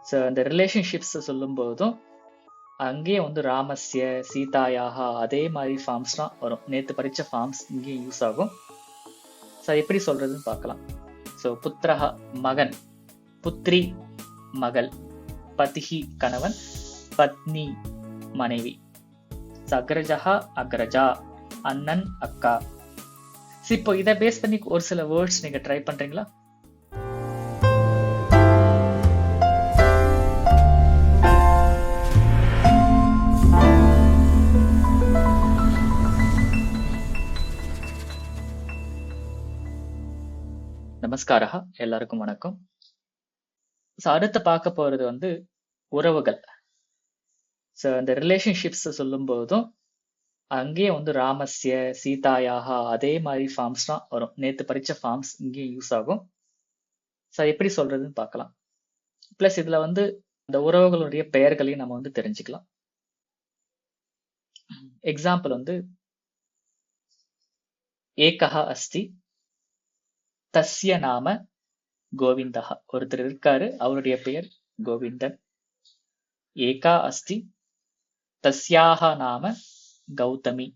So அந்த relationships சொல்லும் போதும் அங்கேயே வந்து ராமஸ்ய சீதாயாக அதே மாதிரி ஃபார்ம்ஸ்லாம் வரும். நேற்று படித்த ஃபார்ம்ஸ் இங்கேயும் யூஸ் ஆகும். ஸோ எப்படி சொல்றதுன்னு பார்க்கலாம். ஸோ புத்திரஹா மகன், புத்ரி மகள், பதிஹி கணவன், பத்னி மனைவி, அக்ரஜா அக்ரஜா அண்ணன் அக்கா. இப்போ இதை பேஸ் பண்ணி ஒரு சில வேர்ட்ஸ் நீங்க ட்ரை பண்றீங்களா? நமஸ்காரா, எல்லாருக்கும் வணக்கம். அடுத்து பார்க்க போறது வந்து உறவுகள். ஸோ அந்த ரிலேஷன்ஷிப்ஸ் சொல்லும் போதும் அங்கேயே வந்து ராமஸ்ய சீதாயாக அதே மாதிரி ஃபார்ம்ஸ்லாம் வரும். நேற்று படித்த ஃபார்ம்ஸ் இங்கேயும் யூஸ் ஆகும். ஸோ எப்படி சொல்றதுன்னு பார்க்கலாம். பிளஸ் இதுல வந்து அந்த உறவுகளுடைய பெயர்களையும் நம்ம வந்து தெரிஞ்சுக்கலாம். எக்ஸாம்பிள் வந்து ஏகஹ அஸ்தி தஸ்ய நாம கோவிந்தஹ. ஒருத்தர் இருக்காரு, அவருடைய பெயர் கோவிந்தன். ஏகா அஸ்தி தஸ்யாக நாம கௌதமி,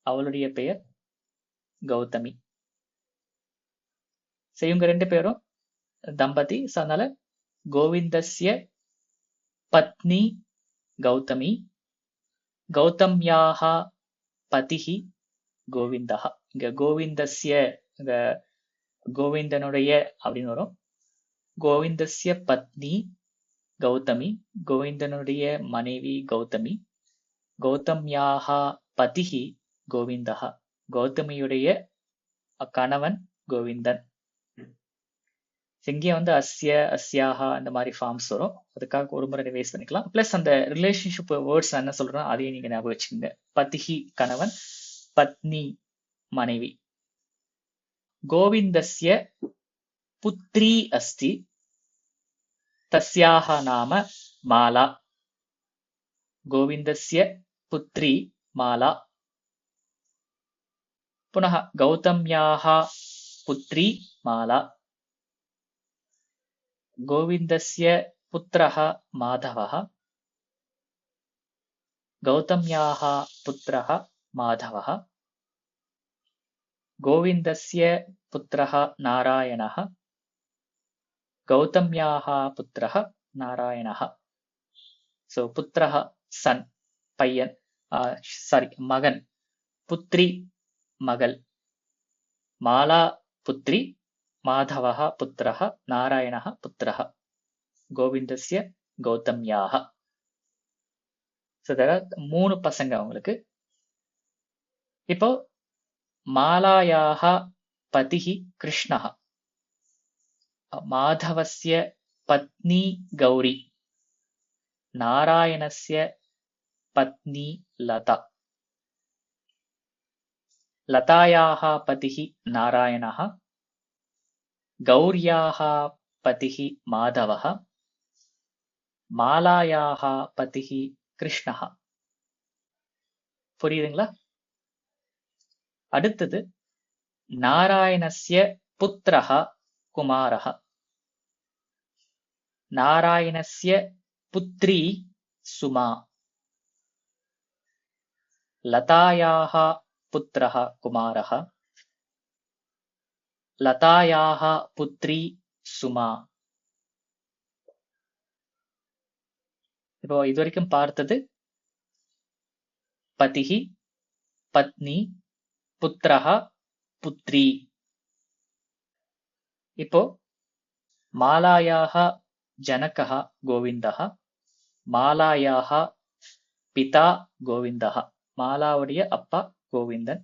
அவளுடைய பெயர் கௌதமி. இவங்க ரெண்டு பேரும் தம்பதி. அதனால கோவிந்தஸ்ய பத்னி கௌதமி, கௌதம்யாக பதிஹி கோவிந்தஹ. இங்க கோவிந்தஸ்ய இந்த கோவிந்தனுடைய அப்படின்னு வரும். கோவிந்தஸ்ய பத்னி கௌதமி, கோவிந்தனுடைய மனைவி கௌதமி, கௌதம்யாக பதிஹி கோவிந்தஹ, கௌதமியுடைய கணவன் கோவிந்தன். இங்கே வந்து அஸ்ய அஸ்யாக அந்த மாதிரி ஃபார்ம்ஸ் வரும். அதுக்காக ஒரு முறை ரிவைஸ் பண்ணிக்கலாம். பிளஸ் அந்த ரிலேஷன்ஷிப் வேர்ட்ஸ் என்ன சொல்றோம் அதையும் நீங்க ஞாபகம் வச்சுக்கோங்க. பதிஹி கணவன், பத்னி மனைவி. கோவிந்தஸ்ய புத்ரி அஸ்தி தஸ்யாக நாம மாலா. கோவிந்தஸ்ய புத்ரி மாலா. புனः கௌதம்யாக புத்ரி மாலா. கோவிந்தஸ்ய புத்திரः மாதவः, கௌதம்யாக புத்திரः மாதவः. கோவிந்தஸ்ய புத்திரः நாராயணः, கௌதம்யாக புத்திரः நாராயணः. ஸோ புத்திரः சன், பையன், மகன். புத்ரி மகள். மாலா புத்ரி, மாதவः புத்திரः, நாராயணः புத்திரः. கோவிந்தஸ்ய கௌதம்யாக. மூணு பசங்க அவங்களுக்கு. இப்போ மாலாயாக பதிஹி கிருஷ்ணः, மாதவஸ்ய பத்னி கௌரி, நாராயணஸ்ய பத்னி லதா. லதாயாக பதிஹி நாராயணः, கௌர்யாக பதிஹி மாதவः, மாலாயாக பதிஹி கிருஷ்ணः. புரியுதுங்களா? அடுத்தது நாராயணஸ்ய புத்திரः குமாரः, நாராயணஸ்ய புத்ரி சுமா, லதாயாக புத்திரः குமாரः, லதாயாக புத்ரி சுமா. இப்போ இதுவரைக்கும் பார்த்தது பதிஹி, பத்னி, புத்திரः, புத்ரி. இப்போ மாலாயாக ஜனகः கோவிந்தः, மாலாயாக பிதா கோவிந்தः, மாலாவுடைய அப்பா கோவிந்தன்.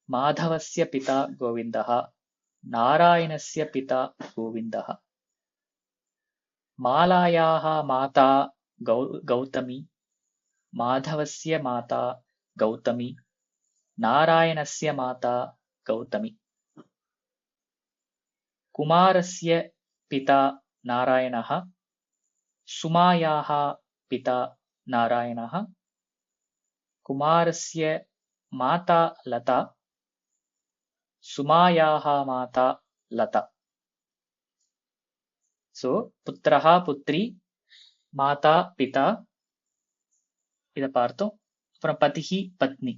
மாதவஸ்ய பிதா கோவிந்தः, நாராயணஸ்ய பிதா கோவிந்தः. மாலாயாக மாதா கௌதமி, மாதவஸ்ய மாதா கௌதமி, நாராயணஸ்ய மாதா கௌதமி. குமாரஸ்ய பிதா நாராயணः, சுமாயாः பிதா நாராயணः, குமாரஸ்ய மாதா லதா, சுமாயாः மாதா லதா. புத்திரः புத்ரி மாதா பிதா இத பார்த்தோம். அப்புறம் பதிஹி பத்னி.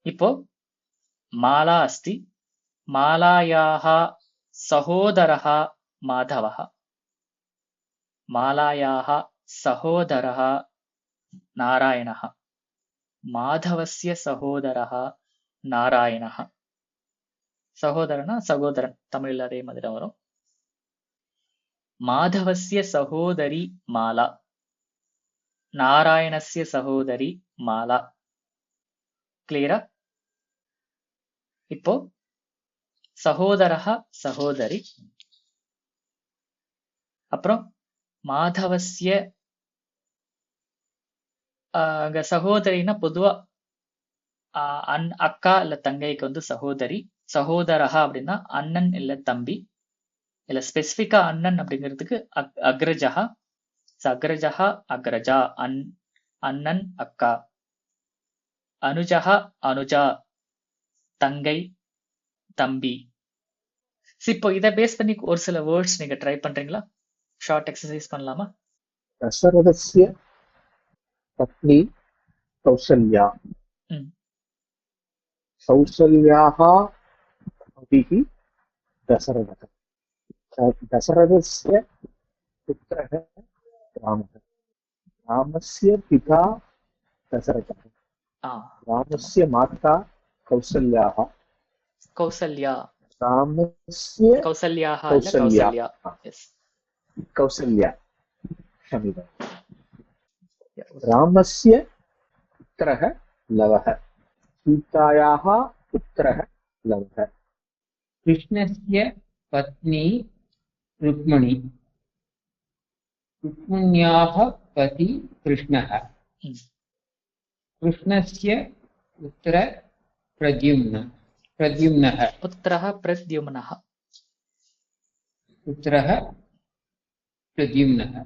இப்போ மாலா அஸ்தி, மாலாயாः சகோதரः மாதவः. மாலாயாः சகோதரः நாராயணः. மாதவஸ்ய சகோதரः நாராயணः. சகோதரனா சகோதரன், தமிழ்ல அதே மாதிரி தான் வரும். மாதவஸ்ய சகோதரி மாலா, நாராயணஸ்ய சகோதரி மாலா. கிளியரா? இப்போ சகோதரஹ சகோதரி, அப்புறம் மாதவஸ்ய அங்க சகோதரின்னா பொதுவா அக்கா இல்ல தங்கைக்கு வந்து சகோதரி. சகோதரஹா அப்படின்னா அண்ணன் இல்ல தம்பி. இல்ல ஸ்பெசிபிக்கா அண்ணன் அப்படிங்கிறதுக்கு அக்ரஜஹா, அக்ரஜஹா அக்ரஜா, அண்ணன் அக்கா. அனுஜஹா அனுஜா, தங்கை தம்பி. இப்போ இதை பேஸ் பண்ணி ஒரு சில வேர்ட்ஸ் நீங்க ட்ரை பண்றீங்களா? ஷார்ட் எக்ஸசைஸ் பண்ணலாமா? தசரதஸ்ய பத்னி கௌசல்யா. கௌசல்யாः पतिः दशरथः. दशरथस्य पुत्रः रामः. रामस्य पिता दशरथः. रामस्य माता कौसल्याः. कौसल्या. रामस्य कौसल्याः कौसल्या. कौसल्या. रामस्य पुत्रः लवः. सीतायाः पुत्रः लवः. कृष्णस्य पत्नी रुक्मिणी. रुक्मिण्याः पति कृष्णः. कृष्णस्य पुत्रः प्रद्युम्नः. पुत्रः प्रद्युम्नः. पुत्रः प्रद्युम्नः.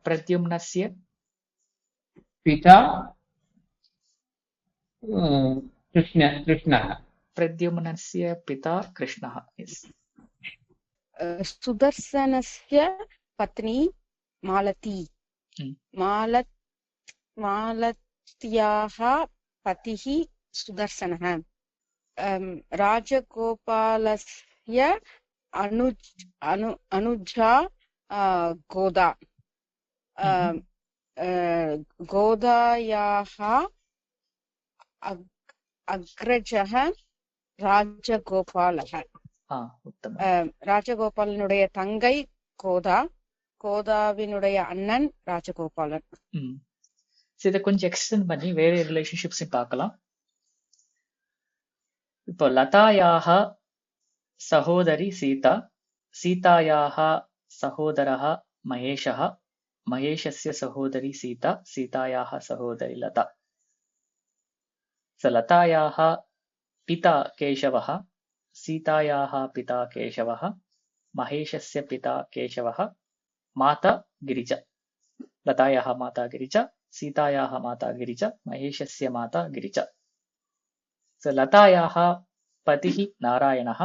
प्रद्युम्नस्य पिता कृष्णः. प्रद्युम्नस्य पिता कृष्णः. सुदर्शनस्य पत्नी मालती. मालत्याः पतिः सुदर्शनः. राजगोपालस्य अनुजा गोदा. गोदायाः अग्रजः ராஜகோபாலः. ராஜகோபாலனுடைய தங்கை கோதா, கோதாவினுடைய அண்ணன் ராஜகோபாலன். இதை கொஞ்சம் எக்ஸ்டெண்ட் பண்ணி வேற ரிலேஷன்ஷிப்ஸ் பார்க்கலாம். இப்போ லதாயாக சகோதரி சீதா, சீதாயாக சகோதரः மகேஷः, மகேஷஸ்ய சகோதரி சீதா, சீதாயாக சகோதரி லதா. லதாயாக पिता केशवः, सीतायाः पिता केशवः, महेशस्य पिता केशवः, माता गिरिजा. लतायाः माता गिरिजा, सीतायाः माता गिरिजा, महेशस्य माता गिरिजा. लतायाः पतिः नारायणः,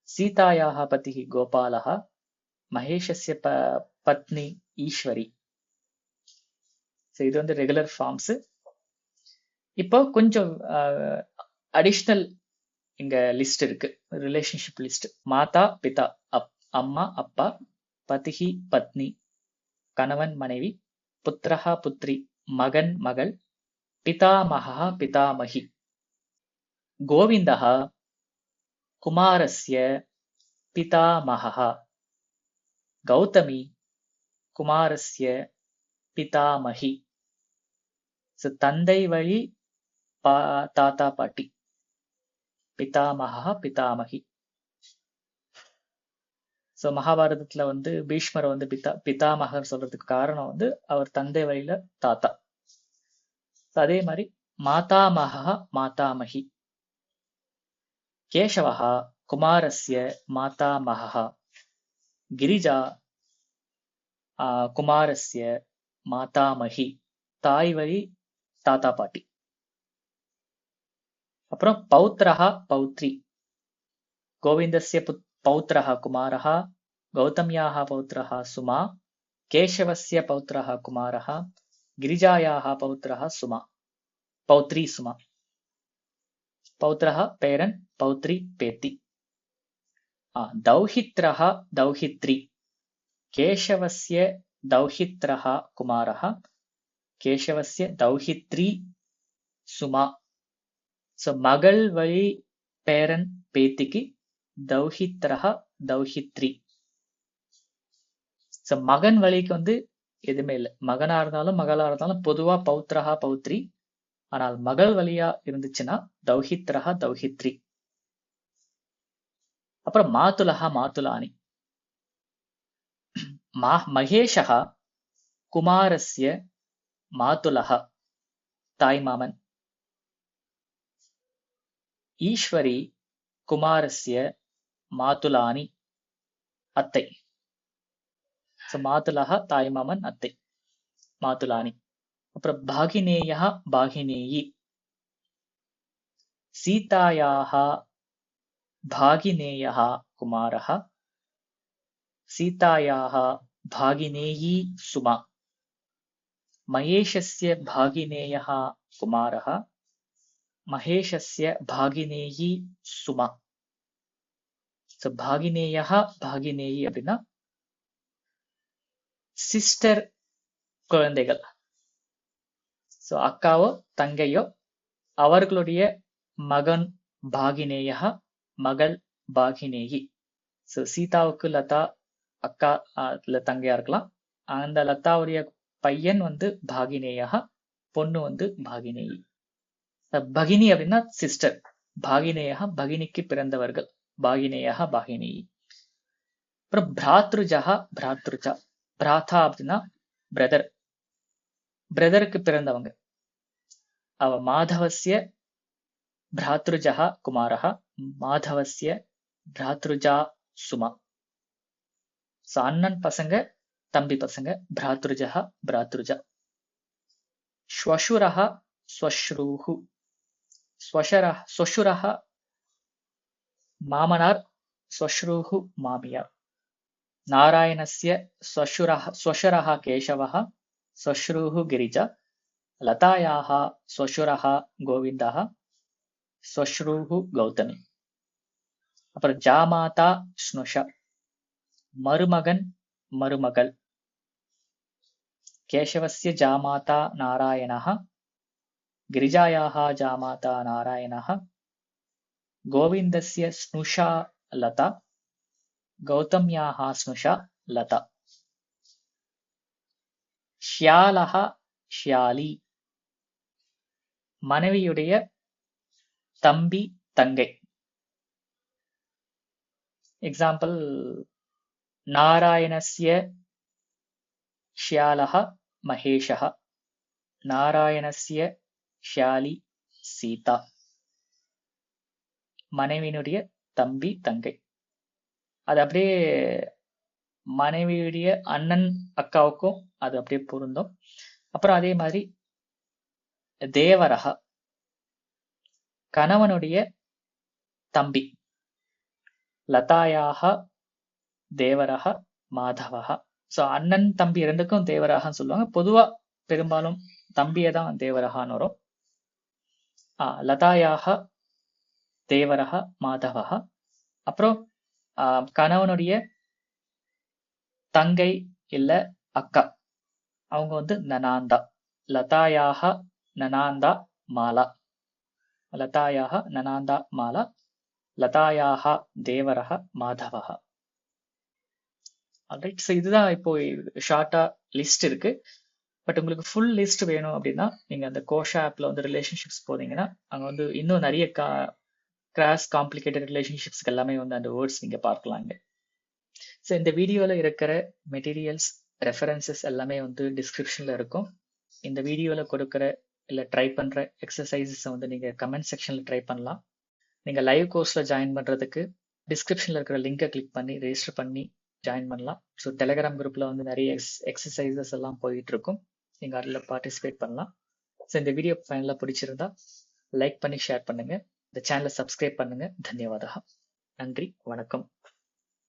सीतायाः पतिः गोपालः, महेशस्य पत्नी ईश्वरी. இது வந்து ரெகுலர் ஃபார்ம்ஸ். இப்போ கொஞ்சம் அடிஷனல் இங்க லிஸ்ட் இருக்கு, ரிலேஷன்ஷிப் லிஸ்ட். மாதா பிதா, அம்மா அப்பா, பதிஹி பத்னி கணவன் மனைவி, புத்திரஹா புத்ரி மகன் மகள், பிதாமகா பிதாமகி. கோவிந்தஹா குமாரஸ்ய பிதாமகா, கௌதமி குமாரஸ்ய பிதாமகி. தந்தை வழி தாத்தா பாட்டி, பிதாமகா பிதாமகி. சோ மகாபாரதத்துல வந்து பீஷ்மர் வந்து பிதாமகர் சொல்றதுக்கு காரணம் வந்து அவர் தந்தை வழியில தாத்தா. அதே மாதிரி மாதாமகா மாதாமகி. கேசவஹா குமாரஸ்ய மாதாமகா, கிரிஜா குமாரஸ்ய மாதாமகி, தாய் வழி தாத்தா பாட்டி. அப்புறம் பௌத்ரஹா பௌத்ரி, கோவிந்தஸ்ய पौत्रः कुमारः, गौतम्याः पौत्रः सुमा, केशवस्य पौत्रः कुमारः, गिरिजायाः पौत्रः सुमा, पौत्री सुमा. पौत्रः पेरन्, पौत्री पेति. दौहित्रः दौहित्री, केशवस्य दौहित्रः कुमारः, केशवस्य दौहित्री सुमा. So மகள் வழி பேரன் பேத்திக்கு தௌஹித்ரஹ தௌஹித்ரி. So மகன் வழிக்கு வந்து எதுவுமே இல்லை. மகனா இருந்தாலும் மகளா இருந்தாலும் பொதுவா பௌத்ரஹா பௌத்ரி. ஆனால் மகள் வழியா இருந்துச்சுன்னா தௌஹித்ரஹா தௌஹித்ரி. அப்புறம் மாதுலஹா மாதுலானி. மகேஷஹா குமாரஸ்ய மாதுலஹா, தாய் மாமன். ஈஸ்வரி குமாரஸ்ய மாதுலானி, அத்தை. மாதுலஹா தாய் மாமன், அத்தை, மாதுலானி. அப்புறம் பாகினேயா பாகினேயி. சீதாயாः भागिनेयः कुमारः, सीतायाः भागिनेयी सुमा. महेशस्य भागिनेयः कुमारः, महेशस्य भागिनेयी सुमा. So भागिनेयः भागिनेयी அப்படின்னா சிஸ்டர் குழந்தைகள். ஸோ அக்காவோ தங்கையோ அவர்களுடைய மகன் பாகினேயா, மகள் பாகினேயி. ஸோ சீதாவுக்கு லதா அக்கா இல்ல தங்கையா இருக்கலாம். அந்த லதாவுடைய பையன் வந்து பாகினேயா, பொண்ணு வந்து பாகினேயி. பகினி அப்படின்னா சிஸ்டர். பாகினேயா பகினிக்கு பிறந்தவர்கள், பாகினேயா பாகினேயி. அப்புறம் பிராத்ருஜா பிராத்ருஜா. பிராத்தா அப்படின்னா பிரதர், பிரதருக்கு பிறந்தவங்க. அவ மாதவஸ்ய பிராத்ருஜா குமாரஹ, மாதவஸ்ய பிராத்ருஜா சுமா. ஸோ அண்ணன் பசங்க தம்பி பசங்க, பிராத்ருஜா பிராத்ருஜா. ஸ்வசுரஹ ஸ்வஸ்ரூஹு. ஸ்வசுரஹ மாமனார், ஸ்வஸ்ரூஹு மாமியார். நாராயணஸ்ய ஸ்வசுரஹ கேசவஹ, ஸ்வஸ்ரூஹு கிரிஜா. லதாயாः ஸ்வசுரஹ கோவிந்தः, ஸ்வஸ்ரூஹு கௌதமி. அப்புறம் ஜாமாதா ஸ்னுஷா, மருமகன் மருமகள். கேசவஸ்ய ஜாமாதா நாராயணः, गिरिजायाः जामाता नारायणः. गोविन्दस्य स्नुषा लता, गौतम्याः स्नुषा लता. ஷ்யாலஹ ஷ்யாலி, மனைவியுடைய தம்பி தங்கை. எக்ஸாம்பிள், நாராயணஸ்ய ஷ்யாலஹ மகேஷஹ, நாராயணஸ்ய ஷியாலி சீதா. மனைவியினுடைய தம்பி தங்கை. அது அப்படியே மனைவியுடைய அண்ணன் அக்காவுக்கும் அது அப்படியே பொருந்தும். அப்புறம் அதே மாதிரி தேவரஹ, கணவனுடைய தம்பி. லதாயாக தேவரஹ மாதவஹ. ஸோ அண்ணன் தம்பி ரெண்டுக்கும் தேவரஹன்னு சொல்லுவாங்க. பொதுவா பெரும்பாலும் தம்பியை தான் தேவரஹான்னு வரும். லதாயாக தேவரஹ மாதவஹ. அப்புறம் கணவனுடைய தங்கை இல்ல அக்கா, அவங்க வந்து நனாந்தா. லதாயாக நனாந்தா மாலா, லதாயாக நனாந்தா மாலா, லதாயாக தேவரஹ மாதவஹ. ஆல்ரைட். ஸோ இதுதான் இப்போ ஷார்ட்டா லிஸ்ட் இருக்கு. பட் உங்களுக்கு ஃபுல் லிஸ்ட் வேணும் அப்படின்னா நீங்க அந்த கோஷா ஆப்ல வந்து ரிலேஷன்ஷிப்ஸ் போனீங்கன்னா அங்க வந்து இன்னும் நிறைய கிராஸ் காம்ப்ளிகேட்டட் ரிலேஷன்ஷிப்ஸ்க்கு எல்லாமே வந்து அந்த வேர்ட்ஸ் நீங்க பார்க்கலாங்க. ஸோ இந்த வீடியோல இருக்கிற மெட்டீரியல்ஸ், ரெஃபரன்சஸ் எல்லாமே வந்து டிஸ்கிரிப்ஷன்ல இருக்கும். இந்த வீடியோல கொடுக்குற இல்ல ட்ரை பண்ற எக்ஸசைசஸ் வந்து நீங்க கமெண்ட் செக்ஷன்ல ட்ரை பண்ணலாம். நீங்க லைவ் கோர்ஸ்ல ஜாயின் பண்றதுக்கு டிஸ்கிரிப்ஷன்ல இருக்கிற லிங்கை கிளிக் பண்ணி ரெஜிஸ்டர் பண்ணி ஜாயின் பண்ணலாம். ஸோ டெலிகிராம் குரூப்ல வந்து நிறைய எக்ஸசைசஸ் எல்லாம் போயிட்டு இருக்கும். நீங்க அதில் பார்ட்டிசிபேட் பண்ணலாம். ஸோ இந்த வீடியோ ஃபைனலாக பிடிச்சிருந்தா லைக் பண்ணி ஷேர் பண்ணுங்க. இந்த சேனலை சப்ஸ்கிரைப் பண்ணுங்க. தன்யவாதா. நன்றி, வணக்கம்.